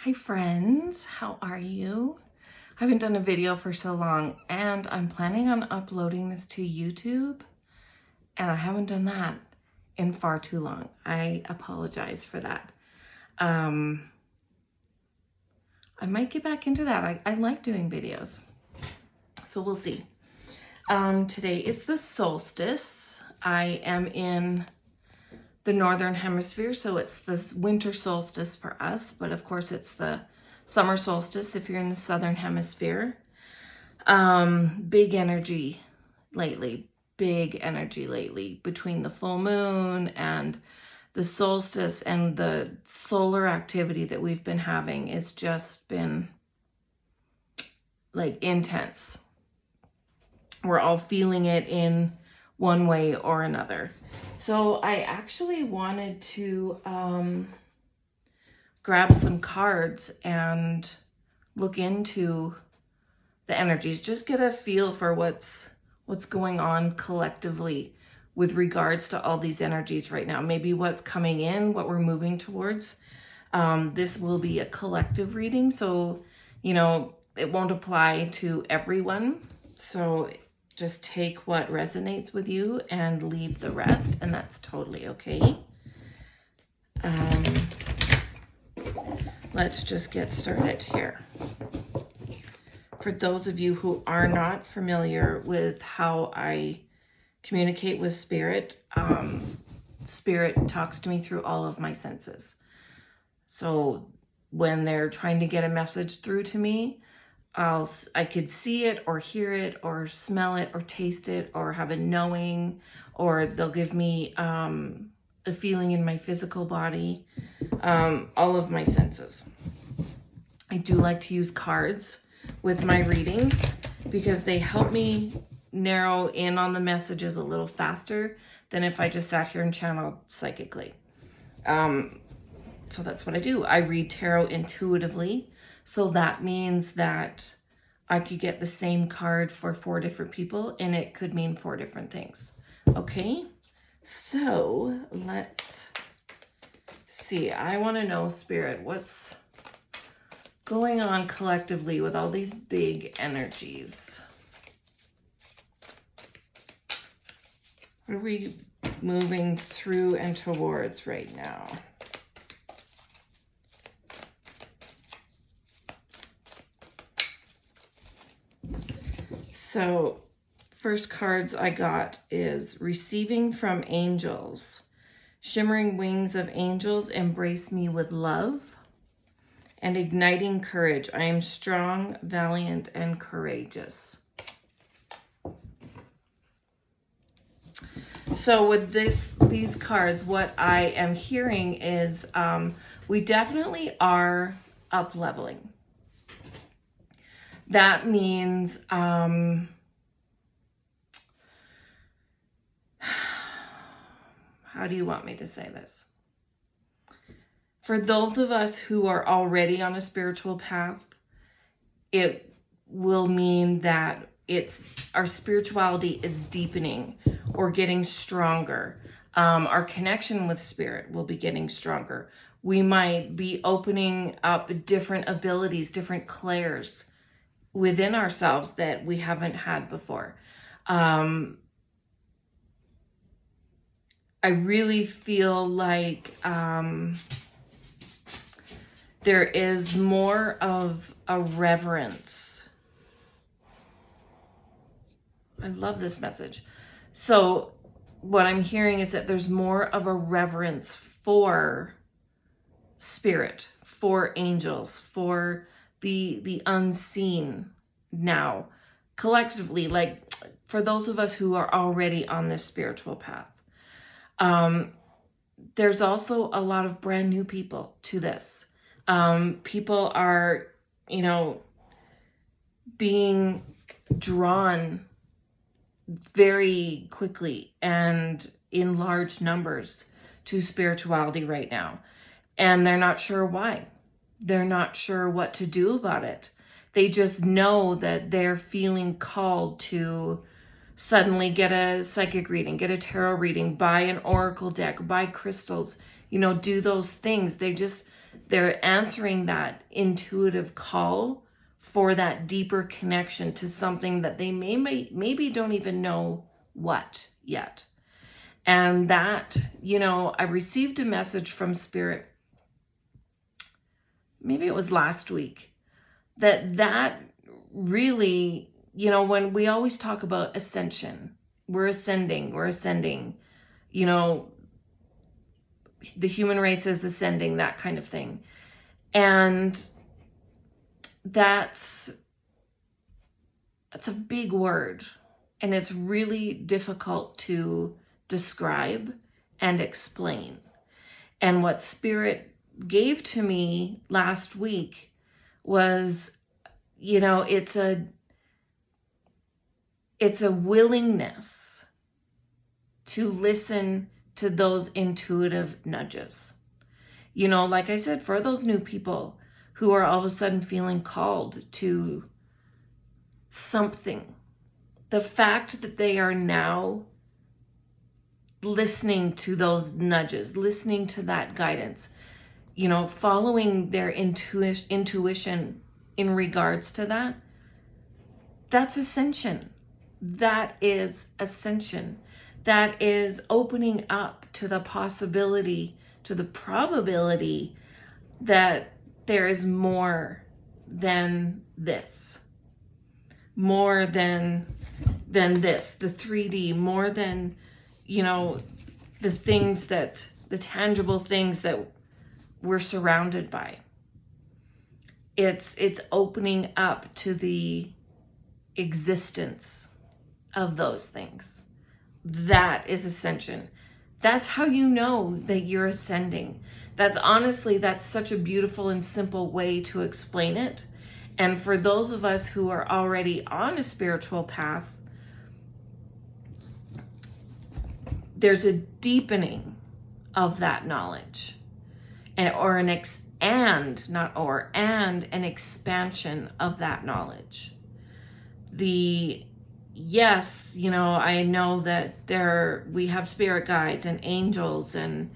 Hi friends, how are you? I haven't done a video for so long and I'm planning on uploading this to YouTube and I haven't done that in far too long. I apologize for that. I might get back into that. I like doing videos, so we'll see. Today is the solstice. I am in the northern hemisphere, so it's the winter solstice for us, but of course it's the summer solstice if you're in the southern hemisphere. Big energy lately between the full moon and the solstice, and the solar activity that we've been having has just been like intense. We're all feeling it in one way or another. So I actually wanted to grab some cards and look into the energies, just get a feel for what's going on collectively with regards to all these energies right now. Maybe what's coming in, what we're moving towards. This will be a collective reading, so it won't apply to everyone. So just take what resonates with you and leave the rest, and that's totally okay. Let's just get started here. For those of you who are not familiar with how I communicate with Spirit, Spirit talks to me through all of my senses. So when they're trying to get a message through to me, I could see it or hear it or smell it or taste it or have a knowing, or they'll give me a feeling in my physical body, all of my senses. I do like to use cards with my readings because they help me narrow in on the messages a little faster than if I just sat here and channeled psychically. So that's what I do. I read tarot intuitively. So that means that I could get the same card for 4 different people and it could mean 4 different things. Okay, so let's see. I want to know, Spirit, what's going on collectively with all these big energies? What are we moving through and towards right now? So first cards I got is receiving from angels. Shimmering wings of angels embrace me with love. And igniting courage. I am strong, valiant, and courageous. So with these cards, what I am hearing is we definitely are up leveling. That means how do you want me to say this? For those of us who are already on a spiritual path, it will mean that our spirituality is deepening or getting stronger. Our connection with Spirit will be getting stronger. We might be opening up different abilities, different clairs within ourselves that we haven't had before. I really feel like there is more of a reverence. I love this message. So what I'm hearing is that there's more of a reverence for Spirit, for angels, for the unseen now, collectively, like for those of us who are already on this spiritual path. There's also a lot of brand new people to this. People are, being drawn very quickly and in large numbers to spirituality right now. And they're not sure why. They're not sure what to do about it. They just know that they're feeling called to suddenly get a psychic reading, get a tarot reading, buy an oracle deck, buy crystals, do those things. They're answering that intuitive call for that deeper connection to something that they maybe don't even know what yet. And that, I received a message from Spirit, maybe it was last week, that really, when we always talk about ascension, we're ascending, the human race is ascending, that kind of thing. And that's a big word, and it's really difficult to describe and explain. And what Spirit gave to me last week was, it's a willingness to listen to those intuitive nudges. Like I said, for those new people who are all of a sudden feeling called to something, the fact that they are now listening to those nudges, listening to that guidance, following their intuition in regards to that, that's ascension. That is ascension. That is opening up to the possibility, to the probability that there is more than this. More than this, the 3D, more than, the things the tangible things that we're surrounded by. It's opening up to the existence of those things. That is ascension. That's how you know that you're ascending. That's such a beautiful and simple way to explain it. And for those of us who are already on a spiritual path, there's a deepening of that knowledge, and an expansion of that knowledge. Yes, I know that we have spirit guides and angels, and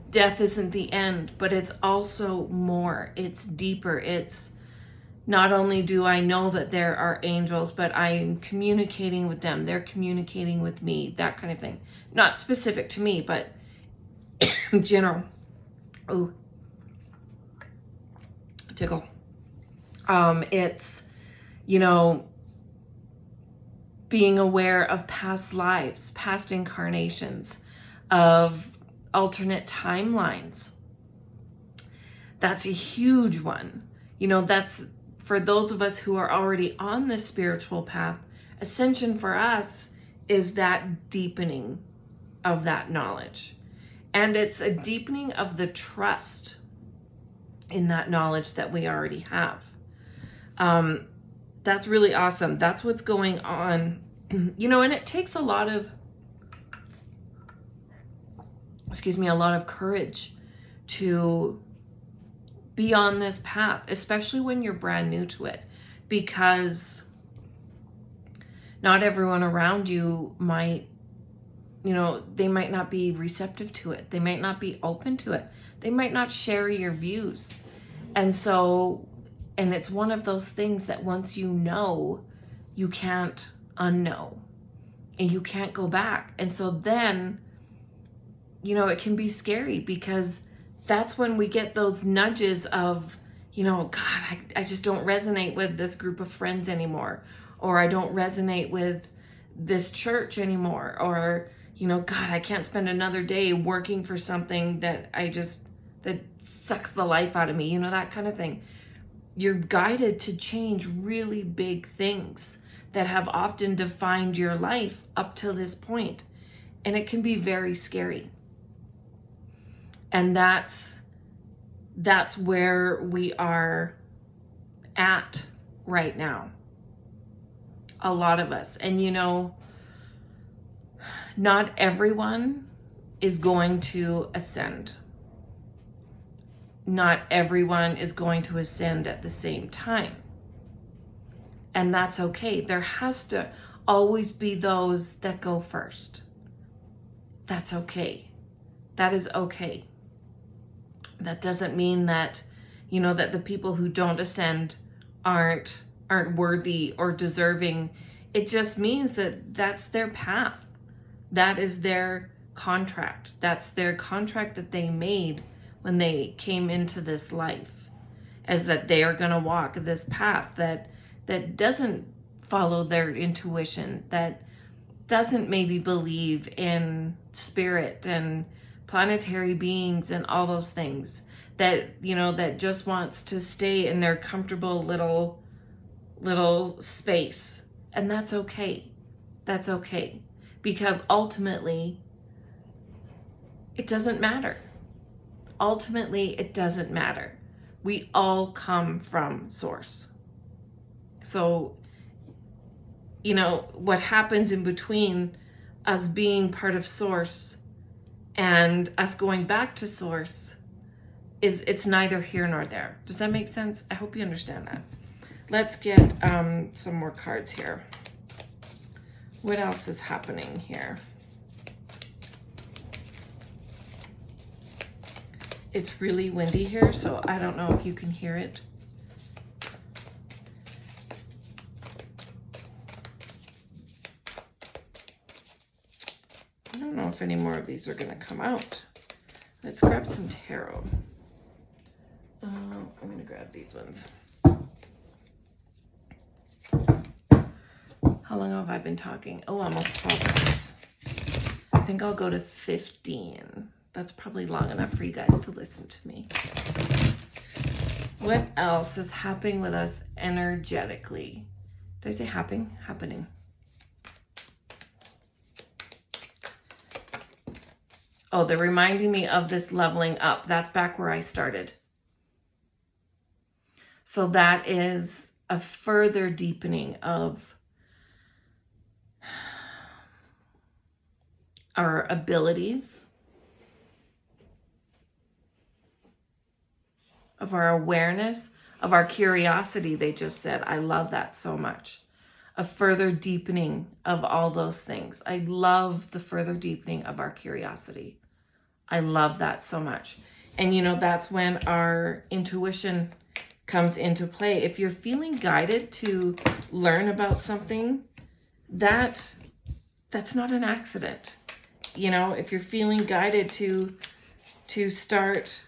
death isn't the end, but it's also more. It's deeper. It's not only do I know that there are angels, but I'm communicating with them. They're communicating with me, that kind of thing. Not specific to me, but in general. Oh, tickle. It's, being aware of past lives, past incarnations, of alternate timelines. That's a huge one. That's for those of us who are already on this spiritual path. Ascension for us is that deepening of that knowledge. And it's a deepening of the trust in that knowledge that we already have. That's really awesome. That's what's going on. And it takes a lot of courage to be on this path, especially when you're brand new to it, because not everyone around you might, they might not be receptive to it. They might not be open to it. They might not share your views. And it's one of those things that once you know, you can't unknow, and you can't go back. And so then, it can be scary, because that's when we get those nudges of, God, I just don't resonate with this group of friends anymore, or I don't resonate with this church anymore, or, God, I can't spend another day working for something that sucks the life out of me, that kind of thing. You're guided to change really big things that have often defined your life up to this point, and it can be very scary. And that's where we are at right now. A lot of us. And not everyone is going to ascend. Not everyone is going to ascend at the same time. And that's okay. There has to always be those that go first. That's okay. That is okay. That doesn't mean that, you know, that the people who don't ascend aren't worthy or deserving. It just means that that's their path. That is their contract. That's their contract that they made when they came into this life, as that they are going to walk this path that doesn't follow their intuition, that doesn't maybe believe in spirit and planetary beings and all those things, that, you know, that just wants to stay in their comfortable little space. And that's okay. That's okay. Because ultimately, it doesn't matter. Ultimately, it doesn't matter. We all come from source. So, you know, what happens in between us being part of source and us going back to source it's neither here nor there. Does that make sense? I hope you understand that. Let's get some more cards here. What else is happening here? It's really windy here, so I don't know if you can hear it. I don't know if any more of these are going to come out. Let's grab some tarot. I'm going to grab these ones. How long have I been talking? Oh, almost 12 minutes. I think I'll go to 15. That's probably long enough for you guys to listen to me. What else is happening with us energetically? Did I say happening? Happening. Oh, they're reminding me of this leveling up. That's back where I started. So that is a further deepening of our abilities, of our awareness, of our curiosity, they just said. I love that so much. A further deepening of all those things. I love the further deepening of our curiosity. I love that so much. And you know, that's when our intuition comes into play. If you're feeling guided to learn about something, that's not an accident. You know, if you're feeling guided to start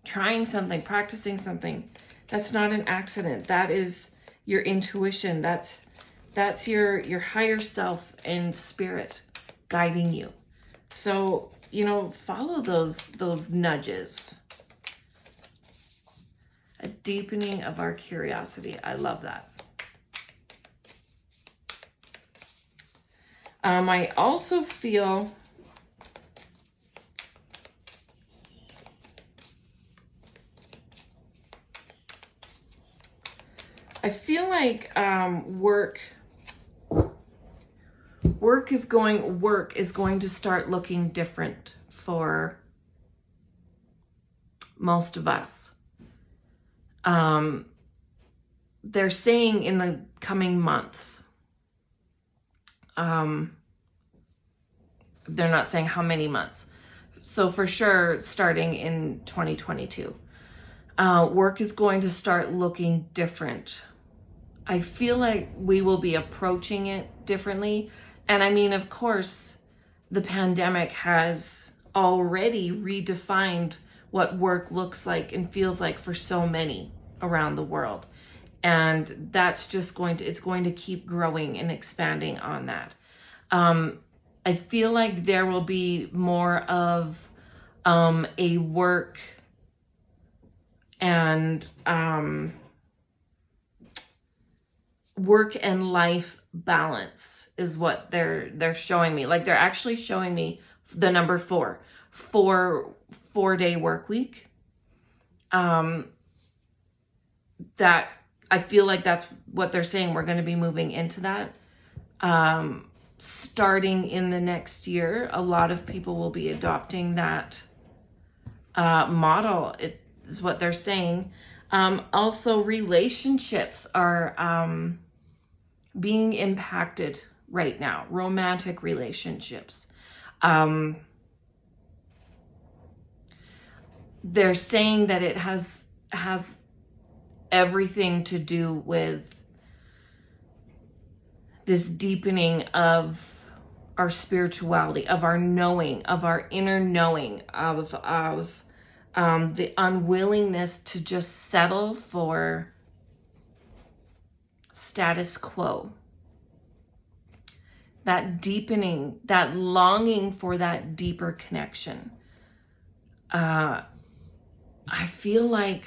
trying something, practicing something, that's not an accident. That is your intuition. That's your higher self and spirit guiding you. So, you know, follow those nudges. A deepening of our curiosity. I love that. I also feel like work is going to start looking different for most of us. They're saying in the coming months. They're not saying how many months. So for sure, starting in 2022, work is going to start looking different. I feel like we will be approaching it differently. And I mean, of course, the pandemic has already redefined what work looks like and feels like for so many around the world. And that's just it's going to keep growing and expanding on that. I feel like there will be more of a work and life balance is what they're showing me. Like, they're actually showing me the number 4-day work week. That I feel like that's what they're saying. We're going to be moving into that. Starting in the next year, a lot of people will be adopting that model. It is what they're saying. Also, relationships are being impacted right now. Romantic relationships. they're saying that it has everything to do with this deepening of our spirituality, of our knowing, of our inner knowing, of the unwillingness to just settle for status quo. That deepening, that longing for that deeper connection. I feel like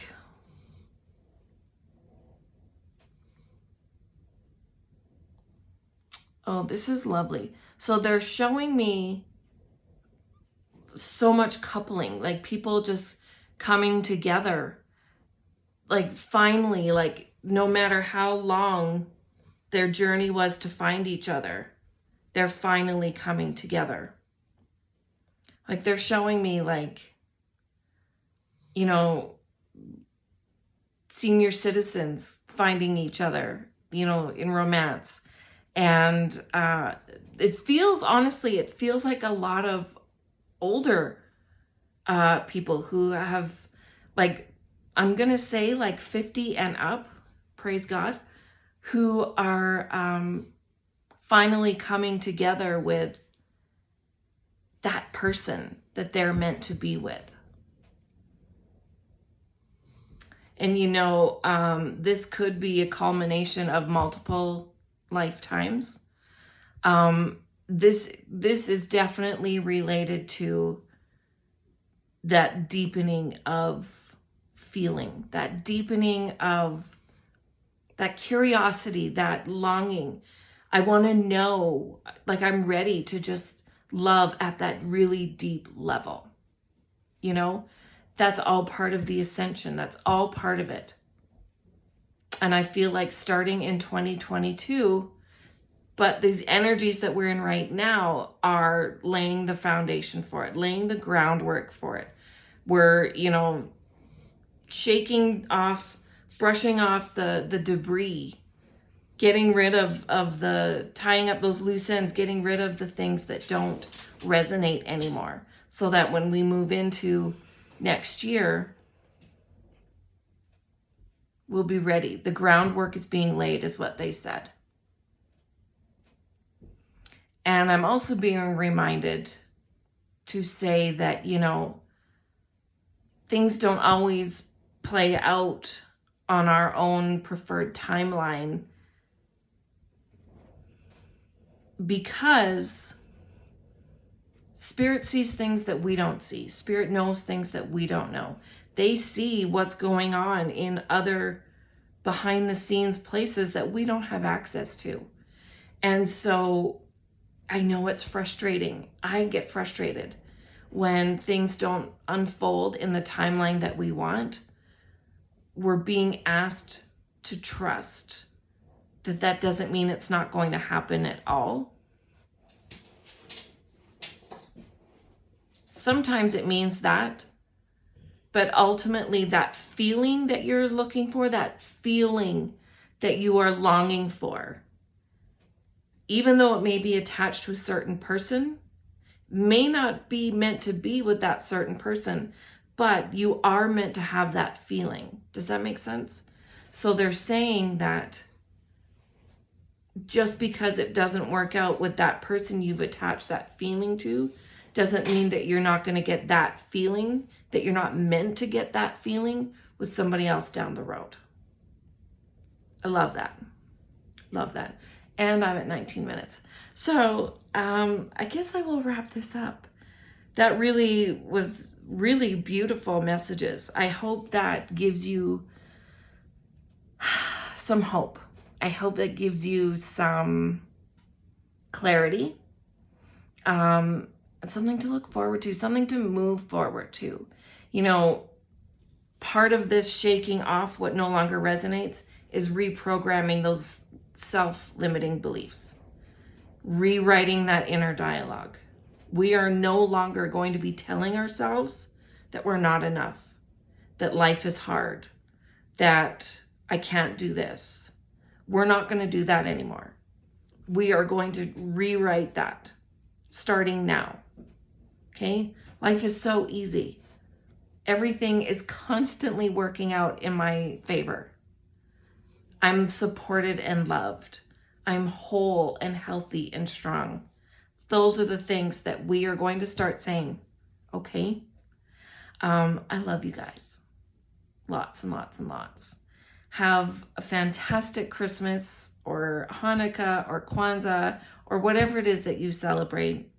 oh, this is lovely. So they're showing me so much coupling, like people just coming together, like finally, like no matter how long their journey was to find each other, they're finally coming together. Like they're showing me, like, you know, senior citizens finding each other, you know, in romance. And it feels, honestly, it feels like a lot of older people who have, like, I'm going to say like 50 and up, praise God, who are finally coming together with that person that they're meant to be with. And, you know, this could be a culmination of multiple lifetimes. This is definitely related to that deepening of feeling, that deepening of that curiosity, that longing. I want to know, like I'm ready to just love at that really deep level. You know, that's all part of the ascension. That's all part of it. And I feel like starting in 2022, but these energies that we're in right now are laying the foundation for it, laying the groundwork for it. We're, you know, shaking off, brushing off the debris, getting rid of the, tying up those loose ends, getting rid of the things that don't resonate anymore. So that when we move into next year, we'll be ready. The groundwork is being laid, is what they said. And I'm also being reminded to say that, you know, things don't always play out on our own preferred timeline, because Spirit sees things that we don't see. Spirit knows things that we don't know. They see what's going on in other behind the scenes places that we don't have access to. And so I know it's frustrating. I get frustrated when things don't unfold in the timeline that we want. We're being asked to trust that that doesn't mean it's not going to happen at all. Sometimes it means that, but ultimately that feeling that you're looking for, that feeling that you are longing for, even though it may be attached to a certain person, may not be meant to be with that certain person, but you are meant to have that feeling. Does that make sense? So they're saying that just because it doesn't work out with that person you've attached that feeling to, doesn't mean that you're not going to get that feeling, that you're not meant to get that feeling with somebody else down the road. I love that. Love that. And I'm at 19 minutes. So I guess I will wrap this up. That really was really beautiful messages. I hope that gives you some hope. I hope that gives you some clarity. And something to look forward to, something to move forward to. You know, part of this shaking off what no longer resonates is reprogramming those self-limiting beliefs, rewriting that inner dialogue. We are no longer going to be telling ourselves that we're not enough, that life is hard, that I can't do this. We're not going to do that anymore. We are going to rewrite that starting now. Okay? Life is so easy. Everything is constantly working out in my favor. I'm supported and loved. I'm whole and healthy and strong. Those are the things that we are going to start saying, okay? I love you guys. Lots and lots and lots. Have a fantastic Christmas or Hanukkah or Kwanzaa or whatever it is that you celebrate.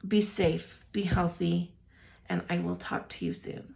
Be safe, be healthy, and I will talk to you soon.